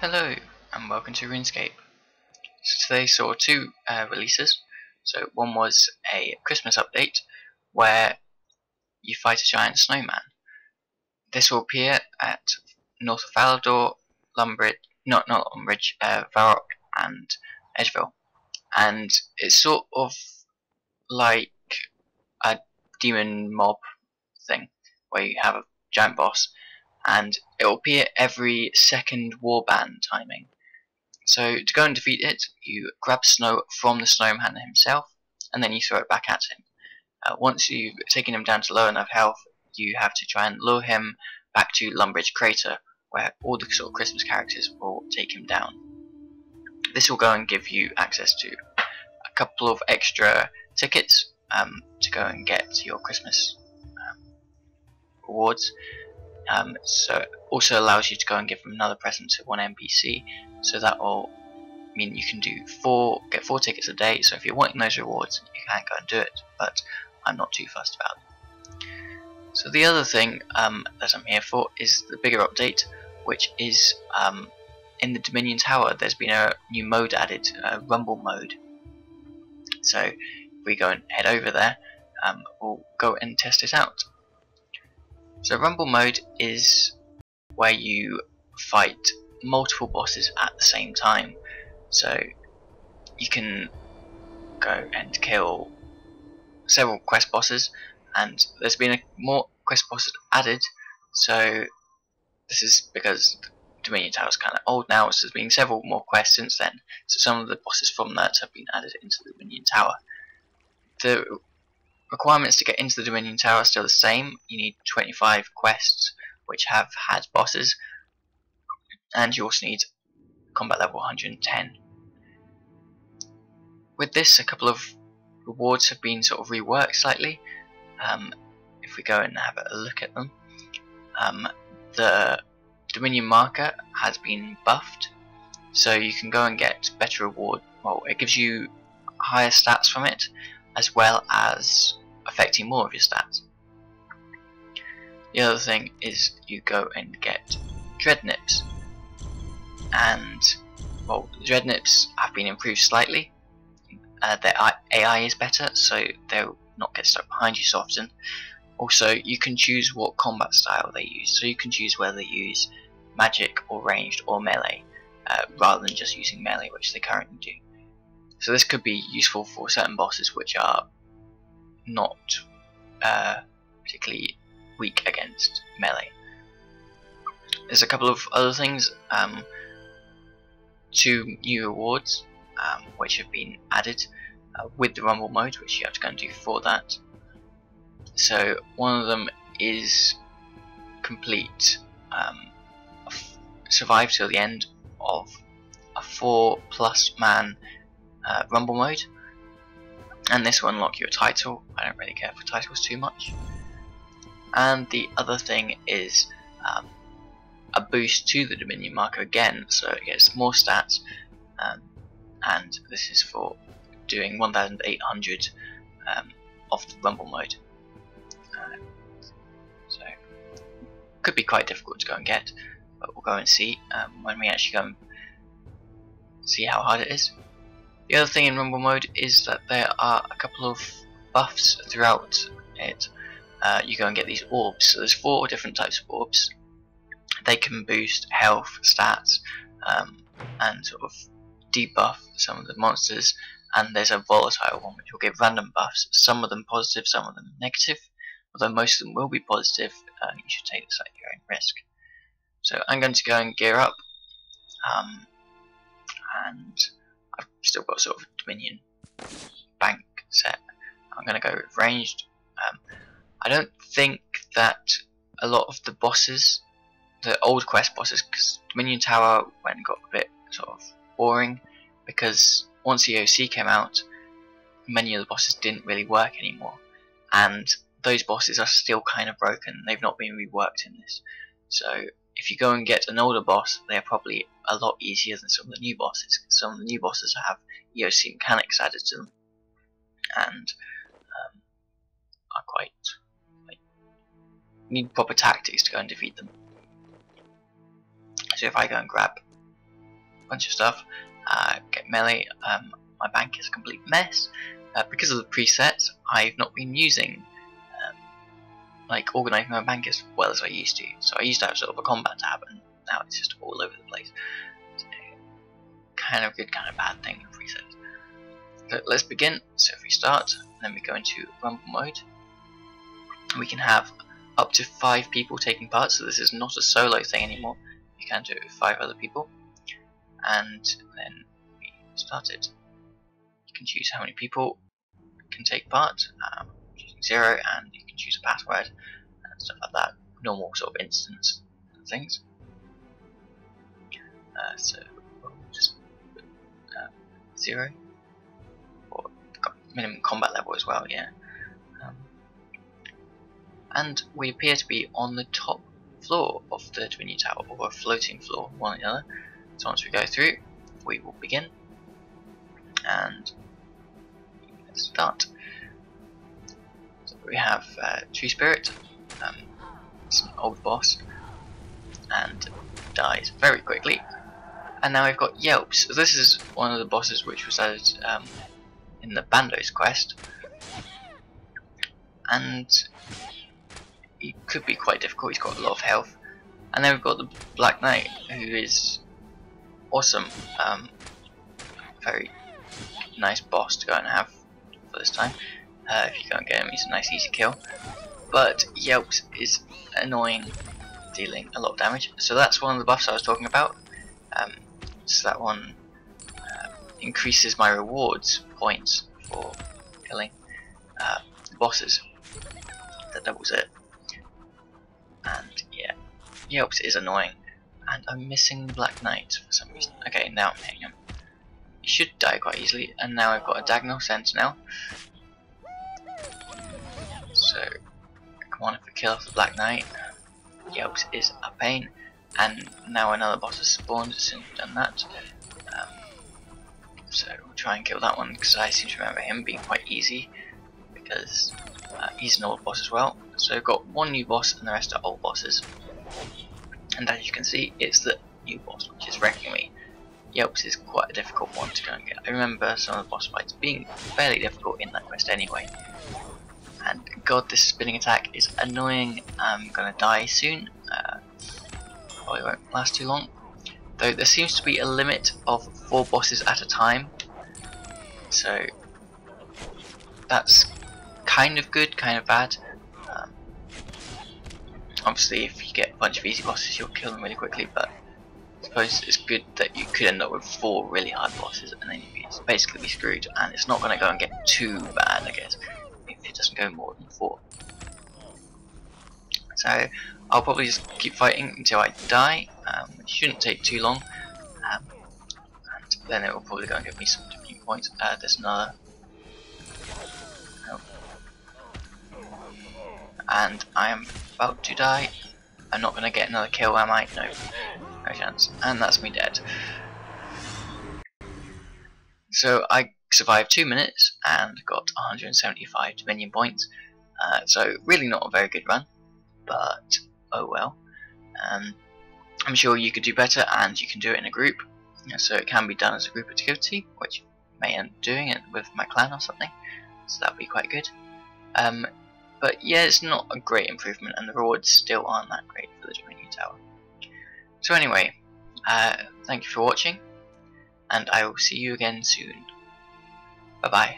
Hello and welcome to Runescape. So today saw two releases. So one was a Christmas update where you fight a giant snowman. This will appear at north of Valador, Lumbridge, not Lumbridge, Varrock and Edgeville. And it's sort of like a demon mob thing where you have a giant boss and it will appear every second warband timing. So to go and defeat it, you grab snow from the snowman himself, and then you throw it back at him. Once you've taken him down to low enough health, you have to try and lure him back to Lumbridge Crater, where all the sort of Christmas characters will take him down. This will go and give you access to a couple of extra tickets to go and get your Christmas rewards. So it also allows you to go and give them another present to one NPC, so that will mean you can get four tickets a day. So if you're wanting those rewards, you can go and do it, but I'm not too fussed about it. So the other thing that I'm here for is the bigger update, which is in the Dominion Tower there's been a new mode added, Rumble mode. So if we go and head over there, we'll go and test it out. So Rumble mode is where you fight multiple bosses at the same time. So you can go and kill several quest bosses, and there's been more quest bosses added. So this is because Dominion Tower is kind of old now, so there's been several more quests since then. So some of the bosses from that have been added into the Dominion Tower. The requirements to get into the Dominion Tower are still the same. You need 25 quests which have had bosses, and you also need combat level 110. With this, a couple of rewards have been sort of reworked slightly. If we go and have a look at them, the Dominion marker has been buffed, so you can go and get better reward. Well, it gives you higher stats from it, as well as affecting more of your stats. The other thing is you go and get Dread Nips, and well, Dread Nips have been improved slightly. Their AI is better, so they'll not get stuck behind you so often. Also, you can choose what combat style they use, so you can choose whether they use magic or ranged or melee, rather than just using melee, which they currently do. So this could be useful for certain bosses which are not particularly weak against melee. There's a couple of other things, two new rewards which have been added with the Rumble mode, which you have to go and do for that. So one of them is complete survive till the end of a 4+ man Rumble mode, and this will unlock your title. I don't really care for titles too much. And the other thing is a boost to the Dominion marker again, so it gets more stats, and this is for doing 1800 of the Rumble mode. So could be quite difficult to go and get, but we'll go and see when we actually go and see how hard it is. The other thing in Rumble mode is that there are a couple of buffs throughout it. You go and get these orbs. So there's 4 different types of orbs. They can boost health, stats, and sort of debuff some of the monsters. And there's a volatile one which will give random buffs. Some of them positive, some of them negative. Although most of them will be positive, you should take this at your own risk. So I'm going to go and gear up, and I've still got sort of a Dominion bank set. I'm going to go with ranged. I don't think that a lot of the bosses, the old quest bosses, because Dominion Tower went and got a bit sort of boring, because once the OC came out, many of the bosses didn't really work anymore, and those bosses are still kind of broken. They've not been reworked in this. So if you go and get an older boss, they're probably a lot easier than some of the new bosses. Some of the new bosses have EOC mechanics added to them, and are quite need proper tactics to go and defeat them. So if I go and grab bunch of stuff, get melee. My bank is a complete mess. Because of the presets, I've not been using like organising my bank as well as I used to. So I used to have sort of a combat tab, and now it's just all over the place. So, kind of good, kind of bad thing with presets. So let's begin. So if we start, then we go into rumble mode, we can have up to 5 people taking part. So this is not a solo thing anymore. You can do it with 5 other people, and then we start it. You can choose how many people can take part, choosing 0, and you can choose a password and stuff like that. Normal sort of instance things. So we'll just put 0 or minimum combat level as well, yeah. And we appear to be on the top floor of the Twin Tower, or a floating floor, one or the other. So once we go through, we will begin, and let's start. So we have Tree Spirit, it's an old boss, and dies very quickly. And now we've got Yelps. So this is one of the bosses which was added in the Bandos quest, and he could be quite difficult. He's got a lot of health. And then we've got the Black Knight, who is awesome. Very nice boss to go and have for this time. If you can't get him, he's a nice easy kill. But Yelps is annoying, dealing a lot of damage. So that's one of the buffs I was talking about. So that one increases my rewards points for killing bosses. That doubles it. And yeah, Yelps is annoying. And I'm missing Black Knight for some reason. Okay, now I'm hitting him. He should die quite easily. And now I've got a Diagonal Sentinel. So come on, if we kill off the Black Knight, Yelps is a pain. And now another boss has spawned as soon as we've done that. So we'll try and kill that one, because I seem to remember him being quite easy, because he's an old boss as well. So we've got one new boss and the rest are old bosses. And as you can see, it's the new boss which is wrecking me. Yelps is quite a difficult one to go and get. I remember some of the boss fights being fairly difficult in that quest anyway. And god, this spinning attack is annoying. I'm gonna die soon. Probably won't last too long. Though there seems to be a limit of 4 bosses at a time. So that's kind of good, kind of bad. Obviously if you get a bunch of easy bosses you'll kill them really quickly, but I suppose it's good that you could end up with 4 really hard bosses and then you'd basically be screwed, and it's not going to go and get too bad, I guess, if it doesn't go more than 4. So I'll probably just keep fighting until I die, which shouldn't take too long, and then it will probably go and give me some defeat points. There's another. Nope. And I am about to die. I'm not going to get another kill, am I? No, no chance. And that's me dead. So I survived 2 minutes and got 175 Dominion points. So really not a very good run, but oh well. I'm sure you could do better, and you can do it in a group. So it can be done as a group activity, which I may end up doing it with my clan or something. So that would be quite good. But yeah, it's not a great improvement, and the rewards still aren't that great for the Dominion Tower. So anyway, thank you for watching, and I will see you again soon. Bye bye.